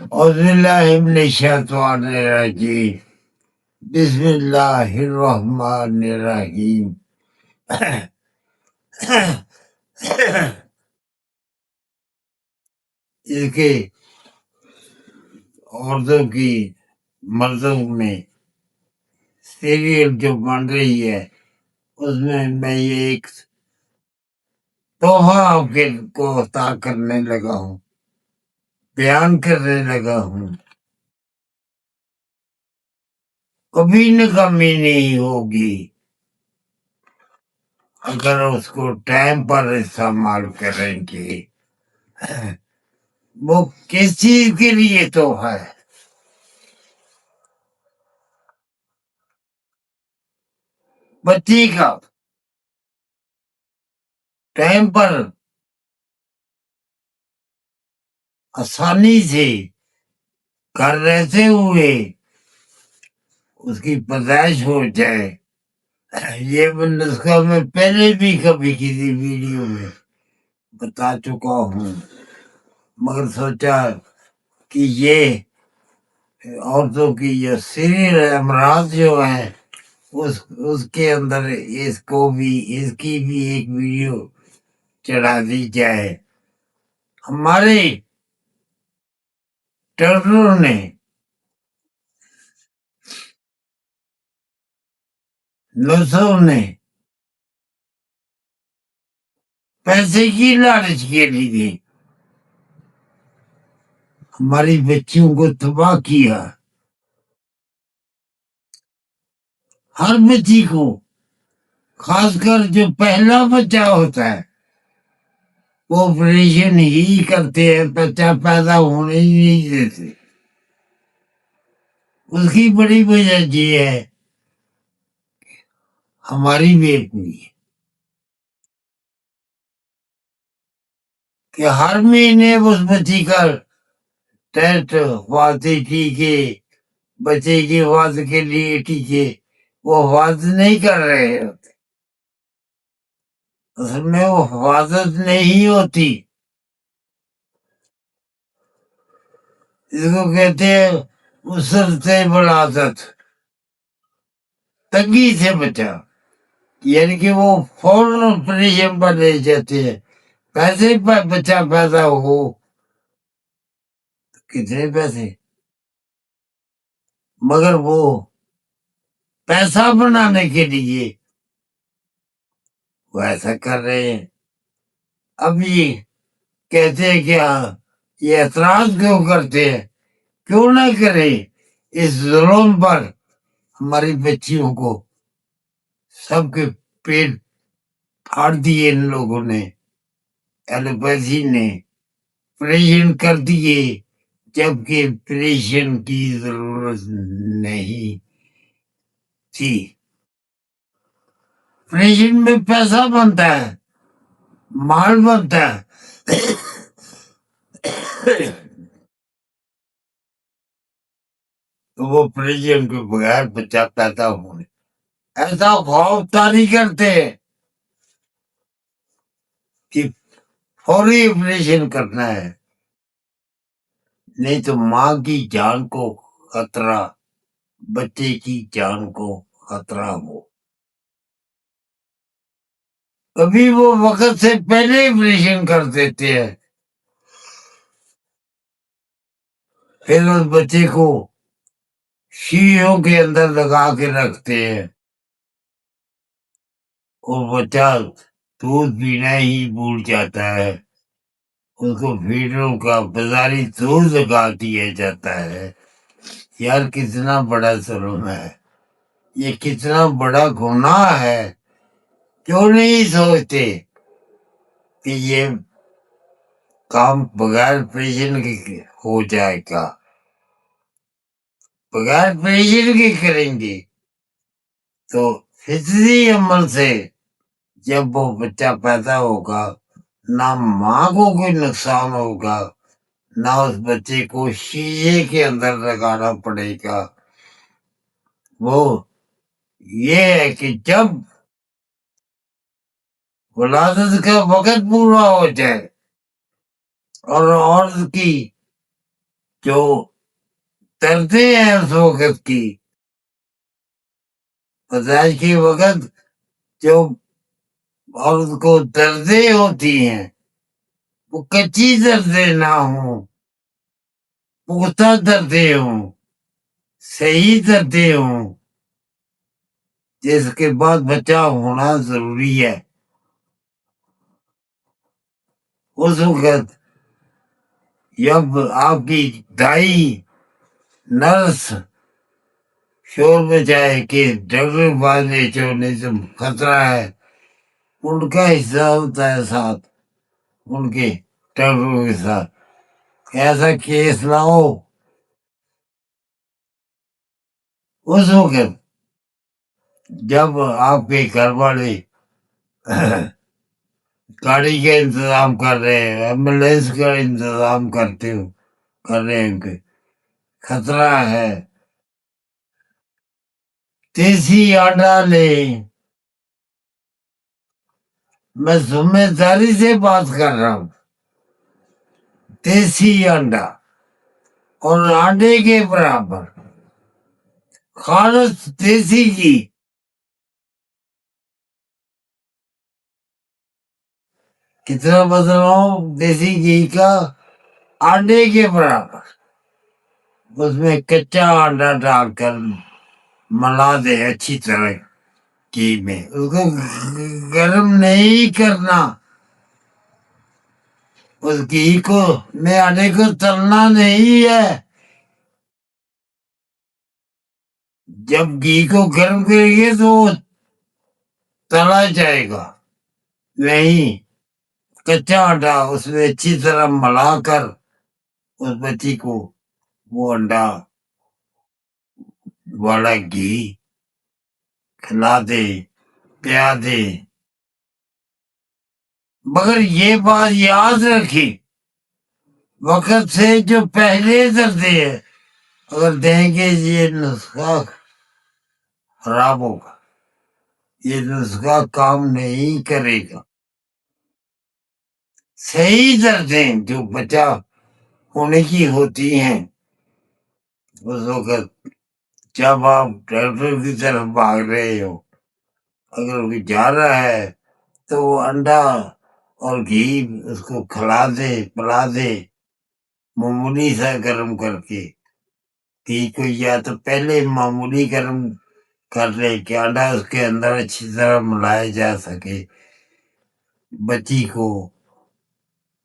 اعوذ باللہ من الشیطان الرجیم بسم اللہ الرحمن الرحیم اس کے عورتوں کی مردوں میں سیریل جو بن رہی ہے اس میں یہ ایک تحفہ آپ کے کو عطا کرنے لگا ہوں، بیان کرنے لگا ہوں۔ کبھی ناکامی نہیں ہوگی اگر اس کو ٹائم پر استعمال کریں گے۔ وہ کس چیز کے لیے تحفہ ہے؟ بچی کا ٹائم پر آسانی سے گھر رہتے ہوئے اس کی پیدائش ہو جائے، یہ نسخہ میں پہلے بھی کبھی کسی ویڈیو میں بتا چکا ہوں، مگر سوچا کہ یہ عورتوں کی جو سیریل امراض جو ہیں اس کے اندر اس کی بھی ایک ویڈیو چڑھا دی جائے۔ ہمارے ڈاکٹروں نے نرسوں نے پیسے کی لالچ کے لیے ہماری بچیوں کو تباہ کیا۔ ہر بچی کو، خاص کر جو پہلا بچہ ہوتا ہے، وہ آپریشن ہی کرتے ہیں، بچہ پیدا ہونے ہی نہیں دیتے۔ اس کی بڑی وجہ یہ ہے ہماری بیٹی کہ ہر مہینے اس بچی کا ٹیسٹ، حفاظتی ٹیکے، بچے کی حفاظت کے لیے ٹیکے وہ حفاظت نہیں کر رہے ہوتے۔ اصل میں وہ حفاظت نہیں ہوتی، اس کو کہتے ہیں اسر سے ولادت، تنگی سے بچا، یعنی کہ وہ فوراً آپریشن پر لے جاتے ہیں۔ پیسے پر بچہ پیدا ہو، کتنے پیسے، مگر وہ پیسہ بنانے کے لیے وہ ایسا کر رہے ہیں۔ اب یہ کہتے ہیں کہ یہ اعتراض کیوں کرتے ہیں؟ کیوں نہ کرے؟ اس ظلم پر ہماری بچیوں کو سب کے پیٹ پھاڑ دیے ان لوگوں نے، ایلوپیتھی نے آپریشن کر دیے، جبکہ آپریشن کی ضرورت نہیں تھی۔ آپریشن میں پیسہ بنتا ہے، مال بنتا ہے، تو وہ آپریشن کے بغیر بچہ پیدا ہونے ایسا خوف طاری کرتے ہیں کہ فوری آپریشن کرنا ہے، نہیں تو ماں کی جان کو خطرہ، بچے کی جان کو خطرہ ہو۔ کبھی وہ وقت سے پہلے آپریشن کر دیتے ہیں، پھر اس بچے کو شیشوں کے اندر لگا کے رکھتے ہیں، اور بچہ دودھ پینا ہی بھول جاتا ہے، اس کو فیڈروں کا بازاری دودھ لگا دیا جاتا ہے۔ یار کتنا بڑا ظلم ہے، یہ کتنا بڑا گناہ ہے۔ کیوں نہیں سوچتے کہ یہ کام بغیر آپریشن کے ہو جائے گا، بغیر آپریشن کے کریں گے تو فطری عمل سے جب وہ بچہ پیدا ہوگا نہ ماں کو کوئی نقصان ہوگا، نہ اس بچے کو شیشے کے اندر لگانا پڑے گا۔ وہ یہ ہے کہ جب ولادت کا وقت پورا ہو جائے اور عورت کی جو ترتے ہیں اس وقت کی پیدائش کے وقت جو عورت کو دردیں ہوتی ہیں وہ کچی دردیں نہ ہوں، پختہ دردیں ہوں، صحیح دردیں ہوں، جس کے بعد بچہ ہونا ضروری ہے۔ اس وقت جب آپ کی دائی نرس شور مچائے کہ ڈاکٹر والے چونزم خطرہ ہے، ان کا حصہ ہوتا ہے ساتھ ان کے ڈاکٹروں کے ساتھ، ایسا کیس نہ ہو۔ اس وقت جب آپ کے گھر والے گاڑی کا انتظام کر رہے ہیں، ایمبولینس کا انتظام کر رہے ہیں کہ خطرہ ہے، دیسی انڈا لے۔ میں ذمہ داری سے بات کر رہا ہوں، دیسی انڈا اور انڈے کے برابر خالص دیسی گھی، کتنا بدلاؤ دیسی گھی کا؟ انڈے کے برابر۔ اس میں کچا انڈا ڈال کر ملا دے اچھی طرح گھی میں، اس کو گرم نہیں کرنا، اس گھی کو میں انڈے کو تلنا نہیں ہے۔ جب گھی کو گرم کریں گے تو وہ تلا جائے گا، نہیں کچا انڈا اس میں اچھی طرح ملا کر اس بچی کو وہ انڈا والا گھی کھلا دے، پیا دے۔ مگر یہ بات یاد رکھی، وقت سے جو پہلے درتے ہیں اگر دیں گے یہ نسخہ خراب ہوگا، یہ نسخہ کام نہیں کرے گا۔ صحیح دردیں جو بچہ ہونے کی ہوتی ہیں اس وقت جب آپ ڈاکٹر کی طرف بھاگ رہے ہو، اگر وہ جا رہا ہے تو وہ انڈا اور گھی اس کو کھلا دے، پلا دے، معمولی سا گرم کر کے۔ گھی کو یا تو پہلے معمولی گرم کر لے کہ انڈا اس کے اندر اچھی طرح ملایا جا سکے، بچی کو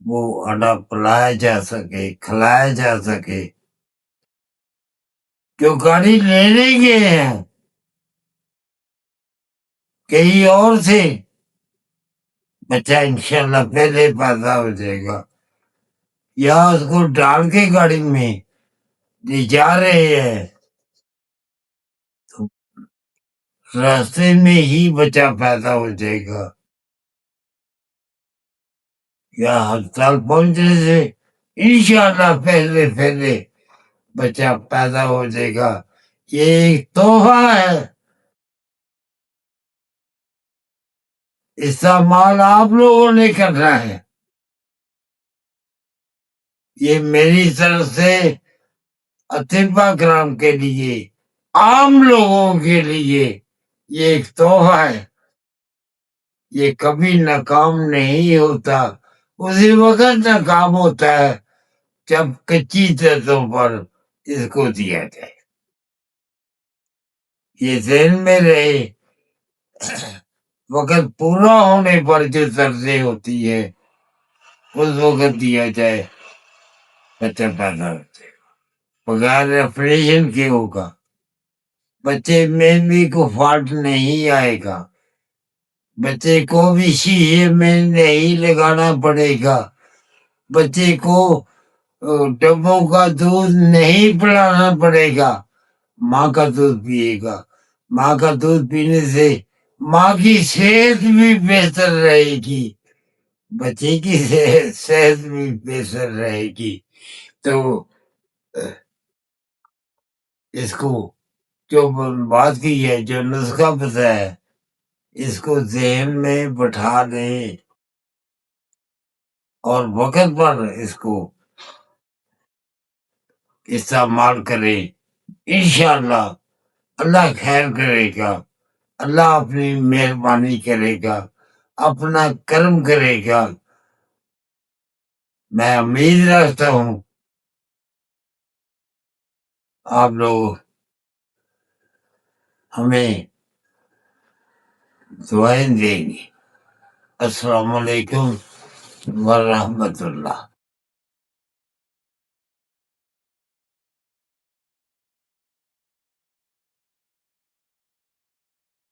وہ انڈا پلایا جا سکے، کھلایا جا سکے۔ جو گاڑی لینے گئے ہیں کہیں اور سے، بچہ انشاءاللہ پہلے پیدا ہو جائے گا، یا اس کو ڈال کے گاڑی میں لے جا رہے ہیں تو راستے میں ہی بچہ پیدا ہو جائے گا، یا ہسپتال پہنچنے سے انشاءاللہ پہلے بچہ پیدا ہو جائے گا۔ یہ ایک تحفہ ہے، استعمال آپ لوگوں نے کرنا ہے۔ یہ میری طرف سے اطباء کرام کے لیے، عام لوگوں کے لیے یہ ایک تحفہ ہے۔ یہ کبھی ناکام نہیں ہوتا، اسی وقت ناکام ہوتا ہے جب کچی دردوں پر اس کو دیا جائے۔ یہ ذہن میں رہے، وقت پورا ہونے پر جو دردیں ہوتی ہے اس وقت دیا جائے، بچہ پیدا ہو جائے گا، بغیر آپریشن کے ہوگا، بچے میں بھی کو فالٹ نہیں آئے گا، بچے کو بھی شیشے میں نہیں لگانا پڑے گا، بچے کو ڈبوں کا دودھ نہیں پلانا پڑے گا، ماں کا دودھ پیے گا۔ ماں کا دودھ پینے سے ماں کی صحت بھی بہتر رہے گی، بچے کی صحت بھی بہتر رہے گی۔ تو اس کو جو بات کی ہے، جو نسخہ بتایا ہے، اس کو ذہن میں بٹھا لیں اور وقت پر اس کو استعمال کریں، انشاءاللہ اللہ خیر کرے گا، اللہ اپنی مہربانی کرے گا، اپنا کرم کرے گا۔ میں امید رکھتا ہوں آپ لوگ ہمیں دعائیں دیں گے۔ السلام علیکم ورحمۃ اللہ۔